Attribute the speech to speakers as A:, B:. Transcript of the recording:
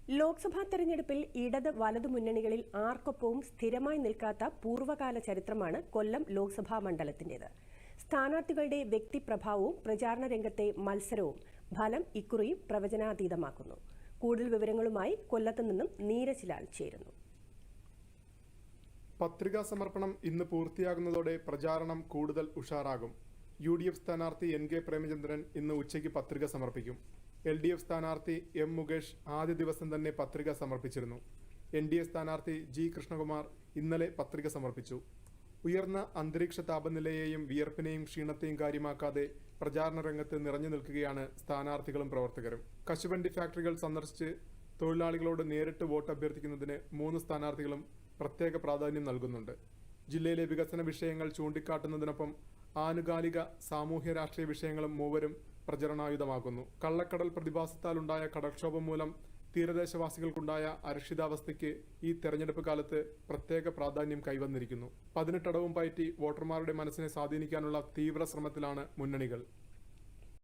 A: ലോക്സഭാ തെരഞ്ഞെടുപ്പിൽ ഇടത് വലതു മുന്നണികളിൽ ആർക്കൊപ്പവും സ്ഥിരമായി നിൽക്കാത്ത പൂർവ്വകാല ചരിത്രമാണ് കൊല്ലം ലോക്സഭാ മണ്ഡലത്തിന്റേത്. സ്ഥാനാർത്ഥികളുടെ വ്യക്തിപ്രഭാവവും പ്രചാരണ രംഗത്തെ മത്സരവും ഫലം ഇക്കുറിയും പ്രവചനാതീതമാക്കുന്നു. കൂടുതൽ വിവരങ്ങളുമായി കൊല്ലത്ത് നിന്നും നീരജ് ലാൽ ചേരുന്നു.
B: പത്രികാ സമർപ്പണം ഇന്ന് പൂർത്തിയാകുന്നതോടെ പ്രചാരണം കൂടുതൽ ഉഷാറാകും. UDF സ്ഥാനാർത്ഥി NK പ്രേമചന്ദ്രൻ ഇന്ന് ഉച്ചയ്ക്ക് പത്രിക സമർപ്പിക്കും. LDF സ്ഥാനാർത്ഥി M മുകേഷ് ആദ്യ ദിവസം തന്നെ പത്രിക സമർപ്പിച്ചിരുന്നു. NDA സ്ഥാനാർത്ഥി G കൃഷ്ണകുമാർ ഇന്നലെ പത്രിക സമർപ്പിച്ചു. ഉയർന്ന അന്തരീക്ഷ താപനിലയെയും വിയർപ്പിനെയും ക്ഷീണത്തെയും കാര്യമാക്കാതെ പ്രചാരണ രംഗത്ത് നിറഞ്ഞു നിൽക്കുകയാണ് സ്ഥാനാർത്ഥികളും പ്രവർത്തകരും. കശുവണ്ടി ഫാക്ടറികൾ സന്ദർശിച്ച് തൊഴിലാളികളോട് നേരിട്ട് വോട്ട് അഭ്യർത്ഥിക്കുന്നതിന് 3 സ്ഥാനാർത്ഥികളും പ്രത്യേക പ്രാധാന്യം നൽകുന്നുണ്ട്. ജില്ലയിലെ വികസന വിഷയങ്ങൾ ചൂണ്ടിക്കാട്ടുന്നതിനൊപ്പം ആനുകാലിക സാമൂഹ്യ രാഷ്ട്രീയ വിഷയങ്ങളും മൂവരും പ്രചരണായുധമാക്കുന്നു. കള്ളക്കടൽ പ്രതിഭാസത്താലുണ്ടായ കടൽക്ഷോഭം മൂലം തീരദേശവാസികൾക്കുണ്ടായ അരക്ഷിതാവസ്ഥയ്ക്ക് ഈ തെരഞ്ഞെടുപ്പ് കാലത്ത് പ്രത്യേക പ്രാധാന്യം കൈവന്നിരിക്കുന്നു. 18 അടവും പയറ്റി വോട്ടർമാരുടെ മനസ്സിനെ സ്വാധീനിക്കാനുള്ള തീവ്ര ശ്രമത്തിലാണ് മുന്നണികൾ.